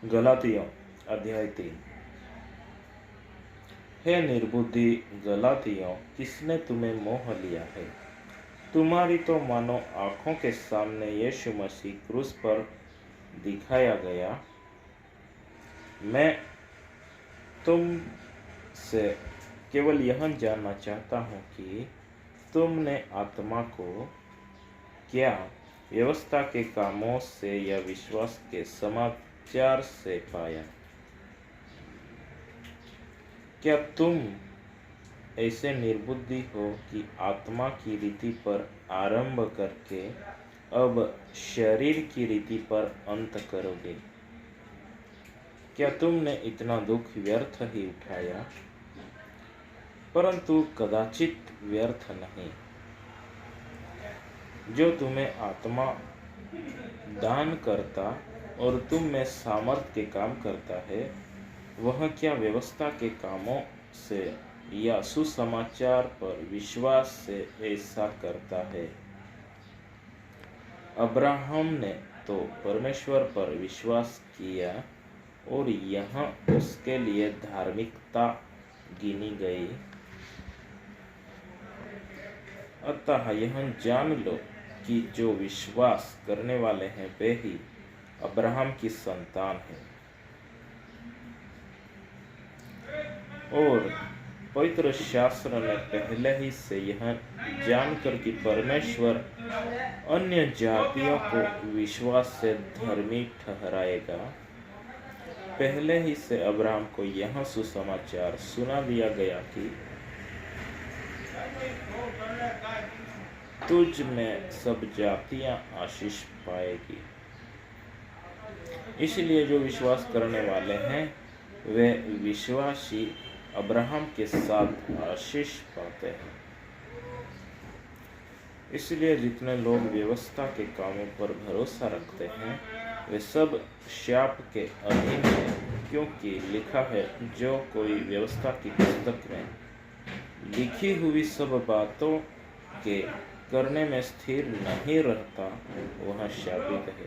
गलातियों अध्याय 3। हे निर्बुद्धि गलातियों, किसने तुम्हें मोह लिया है? तुम्हारी तो मानो आंखों के सामने यीशु मसीह क्रूस पर दिखाया गया। मैं तुमसे केवल यह जानना चाहता हूँ कि तुमने आत्मा को क्या व्यवस्था के कामों से या विश्वास के समाचार से पाया? क्या तुम ऐसे निर्बुद्धि हो कि आत्मा की रीति पर आरंभ करके अब शरीर की रीति पर अंत करोगे? क्या तुमने इतना दुख व्यर्थ ही उठाया? परंतु कदाचित व्यर्थ नहीं। जो तुम्हें आत्मा दान करता और तुम में सामर्थ के काम करता है, वह क्या व्यवस्था के कामों से या सुसमाचार पर विश्वास से ऐसा करता है? अब्राहम ने तो परमेश्वर पर विश्वास किया और यह उसके लिए धार्मिकता गिनी गई। अतः यह जान लो कि जो विश्वास करने वाले हैं वे ही अब्राहम की संतान हैं। और पवित्र शास्त्र ने पहले ही से यह जानकर कि परमेश्वर अन्य जातियों को विश्वास से धर्मी ठहराएगा, पहले ही से अब्राहम को यह सुसमाचार सुना दिया गया कि तुझ में सब जातियां आशीष पाएगी। इसलिए जो विश्वास करने वाले हैं वे विश्वासी अब्राहम के साथ आशीष पाते हैं। इसलिए जितने लोग व्यवस्था के कामों पर भरोसा रखते हैं वे सब शाप के अधीन हैं, क्योंकि लिखा है, जो कोई व्यवस्था की पुस्तक में लिखी हुई सब बातों के करने में स्थिर नहीं रहता वह शापित है।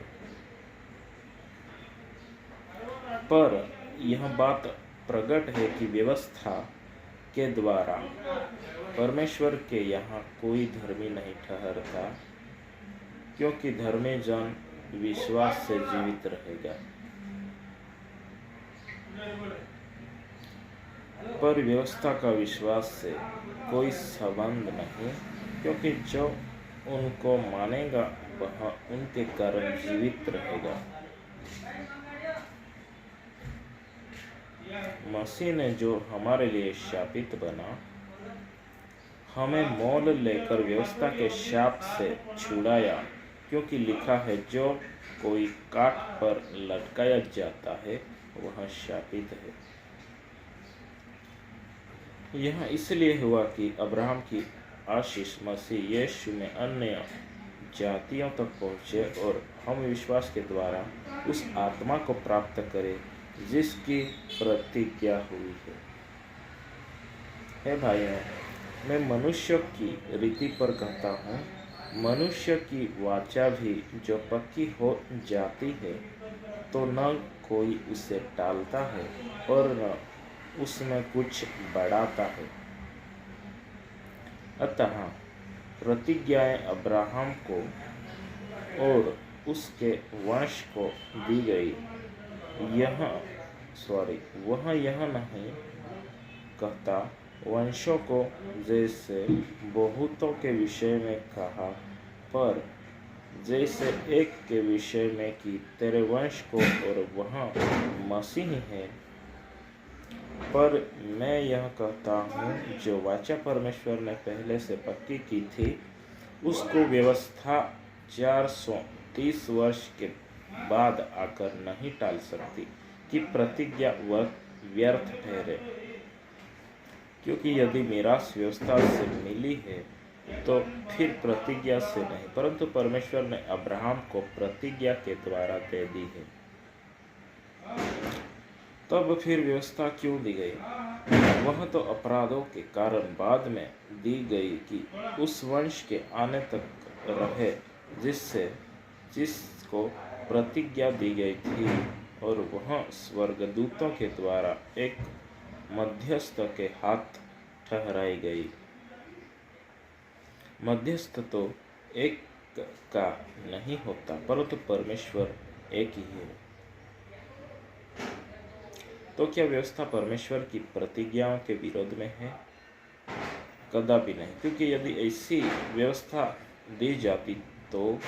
पर यह बात प्रकट है कि व्यवस्था के द्वारा परमेश्वर के यहाँ कोई धर्मी नहीं ठहरता, क्योंकि धर्मी जन विश्वास से जीवित रहेगा। पर व्यवस्था का विश्वास से कोई संबंध नहीं, क्योंकि जो उनको मानेगा वह उनके कारण जीवित रहेगा। मसीह ने जो हमारे लिए शापित बना, हमें मोल लेकर व्यवस्था के शाप से छुड़ाया, क्योंकि लिखा है, जो कोई काट पर लटकाया जाता है वह शापित है। यह इसलिए हुआ कि अब्राहम की आशीष मसीह यीशु में अन्य जातियों तक पहुँचे और हम विश्वास के द्वारा उस आत्मा को प्राप्त करें जिसकी प्रतिज्ञा हुई है। हे भाइयों, मैं मनुष्य की रीति पर कहता हूँ, मनुष्य की वाचा भी जो पक्की हो जाती है तो न कोई उसे टालता है और न उसमें कुछ बढ़ाता है। अतः प्रतिज्ञाएं अब्राहम को और उसके वंश को दी गई। वह यह नहीं कहता वंशों को, जैसे बहुतों के विषय में कहा, पर जैसे एक के विषय में कि तेरे वंश को, और वह मसीह है। पर मैं यह कहता हूँ, जो वाचा परमेश्वर ने पहले से पक्की की थी, उसको व्यवस्था 430 वर्ष के बाद आकर नहीं टाल सकती कि प्रतिज्ञा व्यर्थ ठहरे। क्योंकि यदि मीरास व्यवस्था से मिली है तो फिर प्रतिज्ञा से नहीं, परंतु परमेश्वर ने अब्राहम को प्रतिज्ञा के द्वारा दे दी है। तब फिर व्यवस्था क्यों दी गई? वह तो अपराधों के कारण बाद में दी गई कि उस वंश के आने तक रहे जिसको प्रतिज्ञा दी गई थी। और वह स्वर्गदूतों के द्वारा एक मध्यस्थ के हाथ ठहराई गई। मध्यस्थ तो एक का नहीं होता, परंतु परमेश्वर एक ही है। तो क्या व्यवस्था परमेश्वर की प्रतिज्ञाओं के विरोध में है? कदापि नहीं, क्योंकि यदि ऐसी व्यवस्था दी जाती तो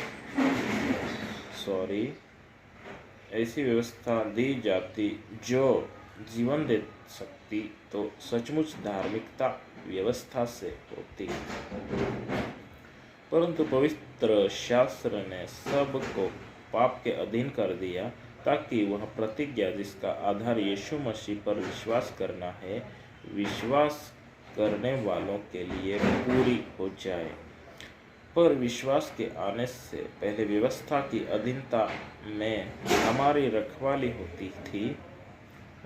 ऐसी व्यवस्था दी जाती जो जीवन दे सकती तो सचमुच धार्मिकता व्यवस्था से होती। परंतु पवित्र शास्त्र ने सबको पाप के अधीन कर दिया ताकि वह प्रतिज्ञा जिसका आधार यीशु मसीह पर विश्वास करना है, विश्वास करने वालों के लिए पूरी हो जाए। पर विश्वास के आने से पहले व्यवस्था की अधीनता में हमारी रखवाली होती थी,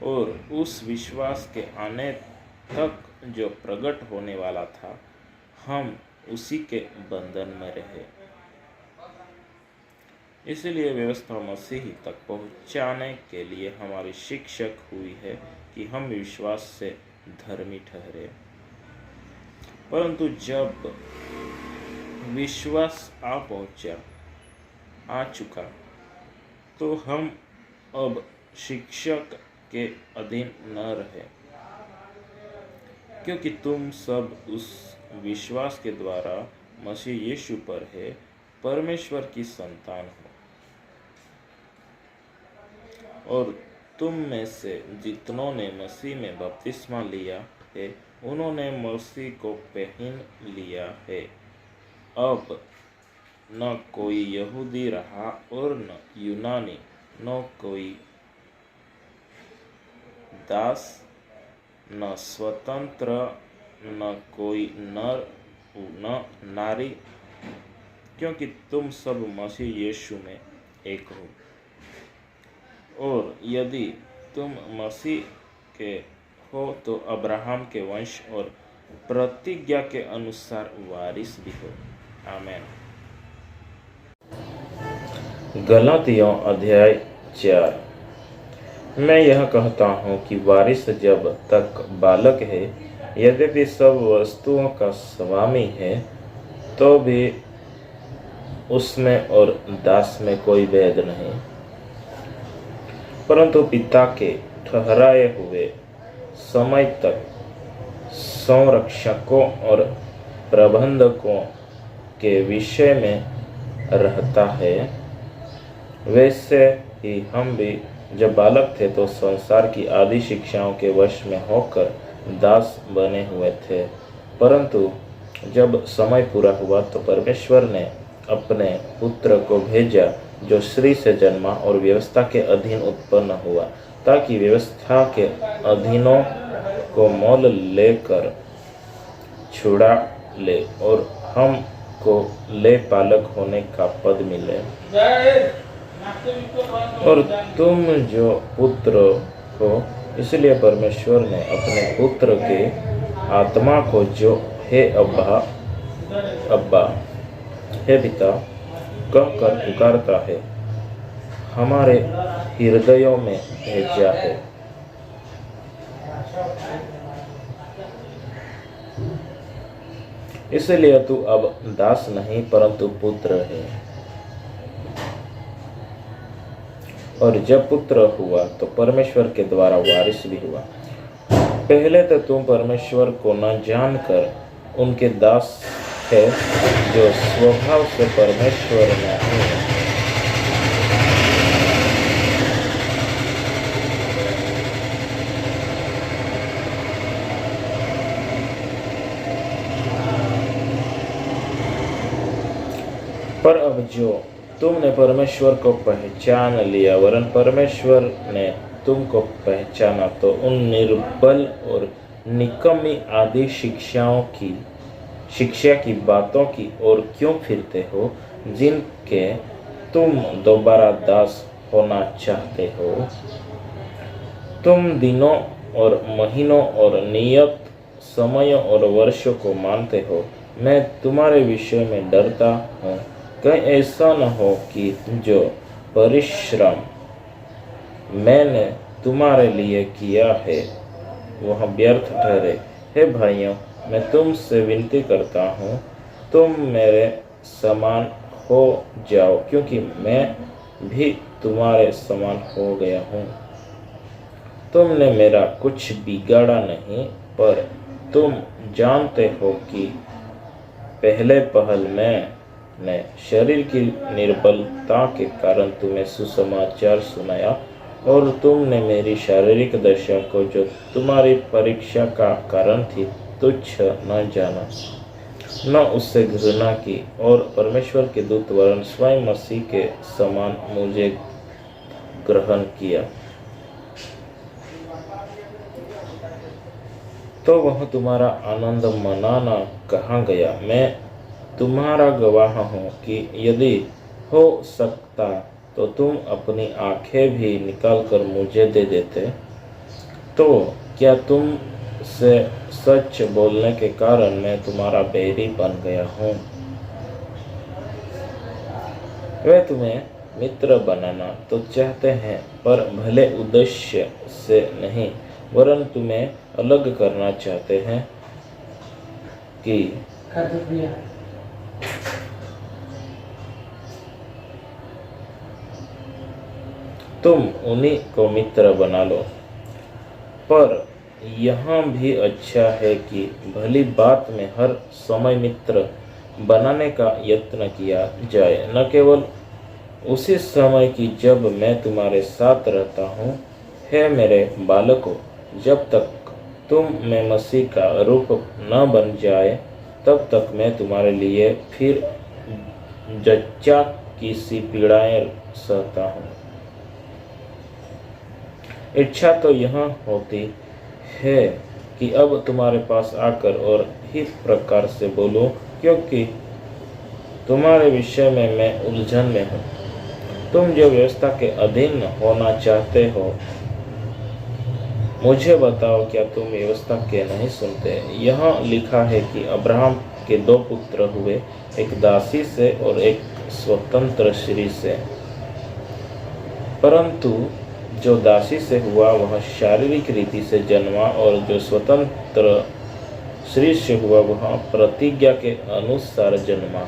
और उस विश्वास के आने तक जो प्रकट होने वाला था, हम उसी के बंधन में रहे। इसलिए व्यवस्था मसीह तक पहुंचाने के लिए हमारी शिक्षक हुई है कि हम विश्वास से धर्मी ठहरे। परंतु जब विश्वास आ चुका तो हम अब शिक्षक के अधीन न रहे, क्योंकि तुम सब उस विश्वास के द्वारा मसीह यीशु पर है परमेश्वर की संतान हो। और तुम में से जितनों ने मसीह में बपतिस्मा लिया है, उन्होंने मसीह को पहन लिया है। अब न कोई यहूदी रहा और न यूनानी, न कोई दास, न स्वतंत्र, न कोई नर न नारी, क्योंकि तुम सब मसीह यीशु में एक हो। और यदि तुम मसीह के हो तो अब्राहम के वंश और प्रतिज्ञा के अनुसार वारिस भी हो। आमीन। गलातियों अध्याय 4। मैं यह कहता हूँ कि वारिस जब तक बालक है, यद्यपि सब वस्तुओं का स्वामी है, तो भी उसमें और दास में कोई भेद नहीं, परंतु पिता के ठहराए हुए समय तक संरक्षकों और प्रबंधकों के विषय में रहता है। वैसे ही हम भी जब बालक थे तो संसार की आदि शिक्षाओं के वश में होकर दास बने हुए थे, परंतु जब समय पूरा हुआ तो परमेश्वर ने अपने पुत्र को भेजा जो स्त्री से जन्मा और व्यवस्था के अधीन उत्पन्न हुआ, ताकि व्यवस्था के अधीनों को मोल लेकर छुड़ा ले और हम को ले पालक होने का पद मिले। और तुम जो पुत्र हो, इसलिए परमेश्वर ने अपने पुत्र के आत्मा को जो हे अब्बा हे पिता कहकर पुकारता है, हमारे हृदयों में भेजा है। इसलिए तू अब दास नहीं परंतु पुत्र है। और जब पुत्र हुआ तो परमेश्वर के द्वारा वारिस भी हुआ। पहले तो तुम परमेश्वर को न जानकर उनके दास थे जो स्वभाव से परमेश्वर नहीं है। पर अब जो तुमने परमेश्वर को पहचान लिया, वरन परमेश्वर ने तुमको पहचाना, तो उन निर्बल और निकम्मी आदि शिक्षा की बातों की ओर क्यों फिरते हो, जिनके तुम दोबारा दास होना चाहते हो। तुम दिनों और महीनों और नियत समयों और वर्षों को मानते हो। मैं तुम्हारे विषय में डरता हूँ, कहीं ऐसा न हो कि जो परिश्रम मैंने तुम्हारे लिए किया है वह व्यर्थ ठहरे। हे भाइयों, मैं तुमसे विनती करता हूँ, तुम मेरे समान हो जाओ, क्योंकि मैं भी तुम्हारे समान हो गया हूँ। तुमने मेरा कुछ बिगाड़ा नहीं, पर तुम जानते हो कि पहले पहल मैंने शरीर की निर्बलता के कारण तुम्हें सुसमाचार सुनाया, और तुमने मेरी शारीरिक दशा को, जो तुम्हारी परीक्षा का कारण थी, तुच्छ न जाना, न उससे घृणा की, और परमेश्वर के दूत वरन स्वयं मसीह के समान मुझे ग्रहण किया। तो वह तुम्हारा आनंद मनाना कहाँ गया? मैं तुम्हारा गवाह हूँ कि यदि हो सकता तो तुम अपनी आंखें भी निकालकर मुझे दे देते। तो क्या तुम से सच बोलने के कारण मैं तुम्हारा बैरी बन गया हूँ? वे तुम्हें मित्र बनाना तो चाहते हैं, पर भले उद्देश्य से नहीं, वरन तुम्हें अलग करना चाहते हैं कि तुम उन्हीं को मित्र बना लो। पर यहाँ भी अच्छा है कि भली बात में हर समय मित्र बनाने का यत्न किया जाए, न केवल उसी समय की जब मैं तुम्हारे साथ रहता हूँ। हे मेरे बालकों, जब तक तुम में मसीह का रूप न बन जाए, तब तक मैं तुम्हारे लिए फिर जच्चा की सी पीड़ाएं सहता हूँ। इच्छा तो यह होती है कि अब तुम्हारे पास आकर और ही प्रकार से बोलूं, क्योंकि तुम्हारे विषय में मैं उलझन में हूँ। तुम जो व्यवस्था के अधीन होना चाहते हो, मुझे बताओ, क्या तुम व्यवस्था के नहीं सुनते? यहाँ लिखा है कि अब्राहम के 2 पुत्र हुए, एक दासी से और एक स्वतंत्र स्त्री से। परंतु जो दासी से हुआ वह शारीरिक रीति से जन्मा, और जो स्वतंत्र स्त्री से हुआ वह प्रतिज्ञा के अनुसार जन्मा।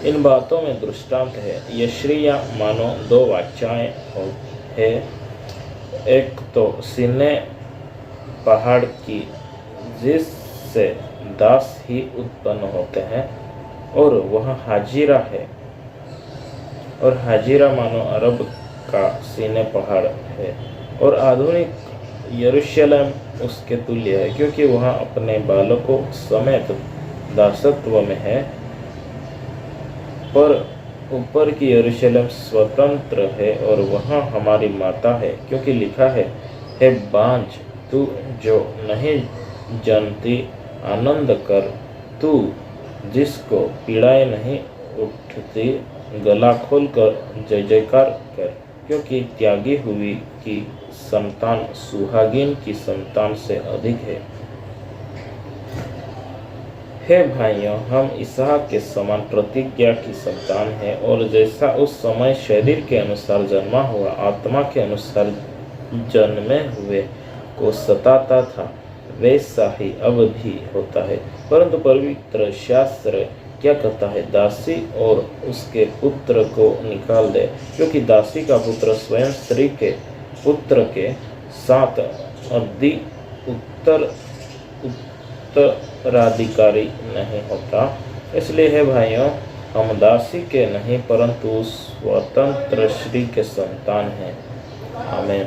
इन बातों में दृष्टांत है। ये स्त्रियां मानो 2 वाचाएं है, एक तो सीने पहाड़ की, जिससे दास ही उत्पन्न होते हैं, और वह हाजिरा है, और हाजिरा मानो अरब का सीने पहाड़ है, और आधुनिक यरूशलेम उसके तुल्य है, क्योंकि वह अपने बालकों समेत दासत्व में है। पर ऊपर की यरूशलेम स्वतंत्र है, और वह हमारी माता है, क्योंकि लिखा है, हे बांझ, तू जो नहीं जानती आनंद कर, तू जिसको पीड़ाएं नहीं उठती, गला खोल कर जय जयकार कर, क्योंकि त्यागी हुई की संतान सुहागिन की संतान से अधिक है। हे भाइयों, हम इसहाक के समान प्रतिज्ञा की संतान हैं, और जैसा उस समय शरीर के अनुसार जन्मा हुआ आत्मा के अनुसार जन्मे हुए को सताता था, वैसा ही अब भी होता है। परंतु पवित्र शास्त्र क्या कहता है? दासी और उसके पुत्र को निकाल दे, क्योंकि दासी का पुत्र स्वयं स्त्री के पुत्र के साथ उत्तराधिकारी नहीं होता। इसलिए है भाइयों, हम दासी के नहीं परंतु स्वतंत्र स्त्री के संतान हैं। आमीन।